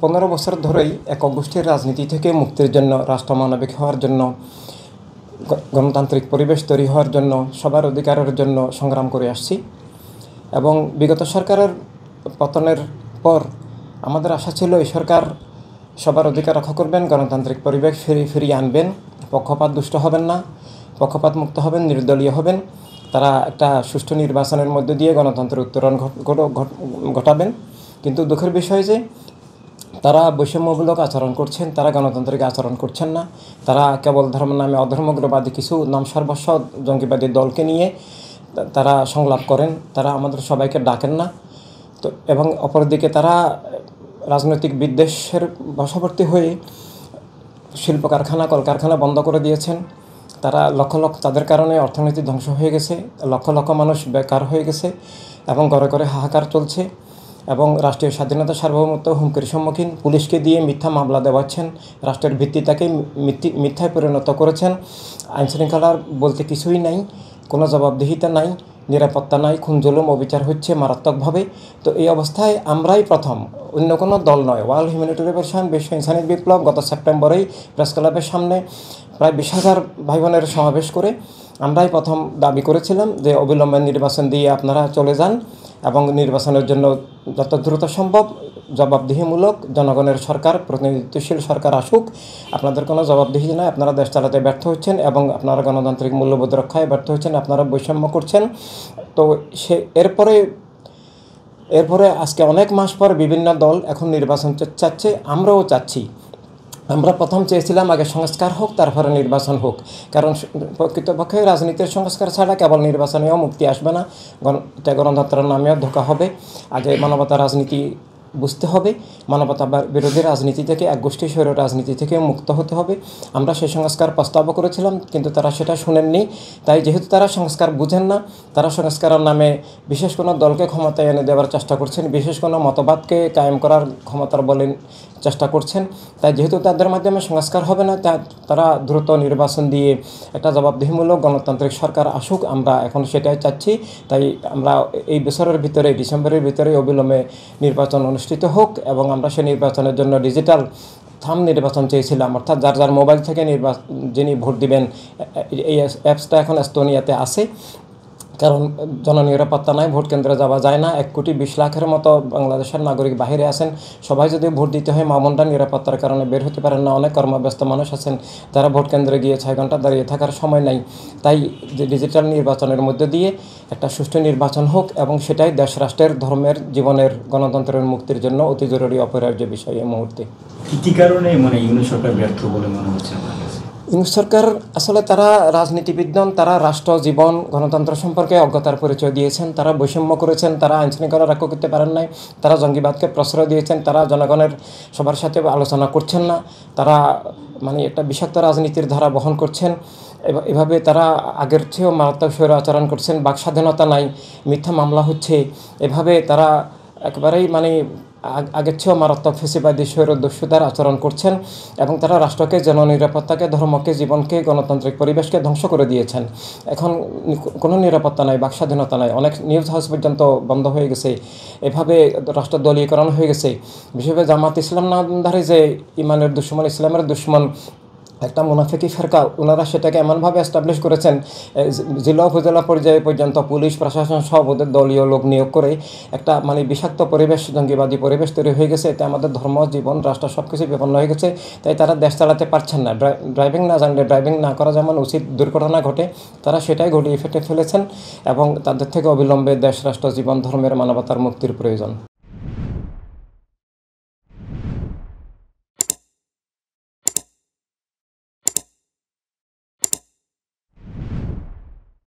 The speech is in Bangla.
15 বছর ধরেই একক গোষ্ঠীর রাজনীতি থেকে মুক্তির জন্য, রাষ্ট্রমানবিক হওয়ার জন্য, গণতান্ত্রিক পরিবেশ তৈরি হওয়ার জন্য, সবার অধিকারের জন্য সংগ্রাম করে আসছি। এবং বিগত সরকারের পতনের পর আমাদের আশা ছিল এই সরকার সবার অধিকার রক্ষা করবেন, গণতান্ত্রিক পরিবেশ ফিরিয়ে আনবেন, পক্ষপাত দুষ্ট হবেন না, পক্ষপাত মুক্ত হবেন, নির্দলীয় হবেন। তারা একটা সুষ্ঠু নির্বাচনের মধ্য দিয়ে গণতন্ত্রের উত্তরণ ঘটাবেন। কিন্তু দুঃখের বিষয় যে তারা বৈষম্যমূলক আচরণ করছেন, তারা গণতান্ত্রিক আচরণ করছেন না। তারা কেবল ধর্ম নামে অধর্মগ্রবাদী কিছু নাম সর্বস্ব জঙ্গিবাদী দলকে নিয়ে তারা সংলাপ করেন, তারা আমাদের সবাইকে ডাকেন না। তো এবং অপরদিকে তারা রাজনৈতিক বিদ্বেষের বশবর্তী হয়ে শিল্প কারখানা, কলকারখানা বন্ধ করে দিয়েছেন। তারা তাদের কারণে অর্থনীতি ধ্বংস হয়ে গেছে, লক্ষ লক্ষ মানুষ বেকার হয়ে গেছে এবং ঘরে ঘরে হাহাকার চলছে এবং রাষ্ট্রীয় স্বাধীনতা সার্বভৌমত্ব হুমকির সম্মুখীন। পুলিশকে দিয়ে মিথ্যা মামলা দেওয়াচ্ছেন, রাষ্ট্রের ভিত্তিটাকে মিথ্যায় পরিণত করেছেন। আইনশৃঙ্খলার বলতে কিছুই নাই, কোনো জবাবদিহিতা নাই, নিরাপত্তা নাই, খুন জুলুম অবিচার হচ্ছে মারাত্মকভাবে। তো এই অবস্থায় আমরাই প্রথম, অন্য কোনো দল নয়, ওয়ার্ল্ড হিউম্যানিটেরিয়ান বিশ্ব ইনসানি বিপ্লব গত সেপ্টেম্বরেই প্রেস ক্লাবের সামনে প্রায় 20,000 ভাই বোনের সমাবেশ করে আমরাই প্রথম দাবি করেছিলাম যে অবিলম্বে নির্বাচন দিয়ে আপনারা চলে যান এবং নির্বাচনের জন্য যত দ্রুত সম্ভব জবাবদিহিমূলক জনগণের সরকার, প্রতিনিধিত্বশীল সরকার আসুক। আপনাদের কোনো জবাবদিহি নয়, আপনারা দেশ চালাতে ব্যর্থ হচ্ছেন এবং আপনারা গণতান্ত্রিক মূল্যবোধ রক্ষায় ব্যর্থ হচ্ছেন, আপনারা বৈষম্য করছেন। তো এরপরে আজকে অনেক মাস পর বিভিন্ন দল এখন নির্বাচন চাচ্ছে, আমরাও চাচ্ছি। আমরা প্রথম চেয়েছিলাম আগে সংস্কার হোক, তারপরে নির্বাচন হোক। কারণ প্রকৃতপক্ষে রাজনীতির সংস্কার ছাড়া কেবল নির্বাচনেও মুক্তি আসবে না, গণতন্ত্রের নামেও ধোঁকা হবে। আগে মানবতা রাজনীতি বুঝতে হবে, মানবতা বিরোধী রাজনীতি থেকে, এক গোষ্ঠী স্বৈর রাজনীতি থেকে মুক্ত হতে হবে। আমরা সেই সংস্কার প্রস্তাবও করেছিলাম, কিন্তু তারা সেটা শুনেননি। তাই যেহেতু তারা সংস্কার বুঝেন না, তারা সংস্কারের নামে বিশেষ কোনো দলকে ক্ষমতায় এনে দেওয়ার চেষ্টা করছেন, বিশেষ কোনো মতবাদকে কায়েম করার ক্ষমতার বলে চেষ্টা করছেন। তাই যেহেতু তাদের মাধ্যমে সংস্কার হবে না, তারা দ্রুত নির্বাচন দিয়ে একটা জবাবদিহিমূলক গণতান্ত্রিক সরকার আসুক, আমরা এখন সেটাই চাচ্ছি। তাই আমরা এই বছরের ভিতরে, ডিসেম্বরের ভিতরে অবিলম্বে নির্বাচন অনুষ্ঠিত হোক এবং আমরা সেই নির্বাচনের জন্য ডিজিটাল থাম নির্বাচন চেয়েছিলাম, অর্থাৎ যার যার মোবাইল থেকে যিনি ভোট দিবেন, এই অ্যাপসটা এখন এস্তোনিয়াতে আছে। কারণ জননিরাপত্তা নাই, ভোট কেন্দ্রে যাওয়া যায় না। 1,20,00,000-এর মতো বাংলাদেশের নাগরিক বাইরে আছেন, সবাই যদি ভোট দিতে হয়, মামুনরা নিরাপত্তার কারণে বের হতে পারেন না। অনেক কর্মব্যস্ত মানুষ আছেন, যারা ভোট কেন্দ্রে গিয়ে 6 ঘন্টা দাঁড়িয়ে থাকার সময় নাই। তাই যে ডিজিটাল নির্বাচনের মধ্যে দিয়ে একটা সুষ্ঠু নির্বাচন হোক এবং সেটাই দেশ রাষ্ট্রের, ধর্মের, জীবনের, গণতন্ত্রের মুক্তির জন্য অতি জরুরি অপরিহার্য বিষয় এই মুহূর্তে। কী কারণে ইউনূস সরকার ব্যর্থ বলে মনে হচ্ছে আপনার কাছে? ইউনূস সরকার আসলে তারা রাজনীতিবিদ নন, তারা রাষ্ট্র, জীবন, গণতন্ত্র সম্পর্কে অজ্ঞতার পরিচয় দিয়েছেন। তারা বৈষম্য করেছেন, তারা আইনশৃঙ্খলা রক্ষা করতে পারেন নাই, তারা জঙ্গিবাদকে প্রশ্রয় দিয়েছেন, তারা জনগণের সবার সাথে আলোচনা করছেন না, তারা একটা বিষাক্ত রাজনীতির ধারা বহন করছেন। এভাবে তারা আগের চেয়েও মারাত্মক স্বৈর আচরণ করছেন, বাক স্বাধীনতা নাই, মিথ্যা মামলা হচ্ছে। এভাবে তারা একেবারেই আগের চেয়েও মারাত্মক ফেসিবাদী স্বৈরদস্যুতার আচরণ করছেন এবং তারা রাষ্ট্রকে, জননিরাপত্তাকে, ধর্মকে, জীবনকে, গণতান্ত্রিক পরিবেশকে ধ্বংস করে দিয়েছেন। এখন কোনো নিরাপত্তা নাই, বাক স্বাধীনতা নাই, অনেক নিউজ হাউস পর্যন্ত বন্ধ হয়ে গেছে। এভাবে রাষ্ট্র দলীয়করণ হয়ে গেছে। বিশেষভাবে জামাত ইসলাম নামধারী যে ইমানের দুশ্মন, ইসলামের দুশ্মন একটা মুনাফিকি ফেরকা, ওনারা সেটাকে এমনভাবে এস্টাবলিশ করেছেন, জেলা উপজেলা পর্যায়ে পর্যন্ত পুলিশ প্রশাসন সব ওদের দলীয় লোক নিয়োগ করে একটা বিষাক্ত পরিবেশ, জঙ্গিবাদী পরিবেশ তৈরি হয়ে গেছে। এতে আমাদের ধর্ম, জীবন, রাষ্ট্র সব কিছু বিপন্ন হয়ে গেছে। তাই তারা দেশ চালাতে পারছেন না। ড্রাইভিং না জানলে ড্রাইভিং না করা যেমন উচিত, দুর্ঘটনা ঘটে, তারা সেটাই ঘটিয়ে ফেলেছেন এবং তাদের থেকে অবিলম্বে দেশ, রাষ্ট্র, জীবন, ধর্মের, মানবতার মুক্তির প্রয়োজন।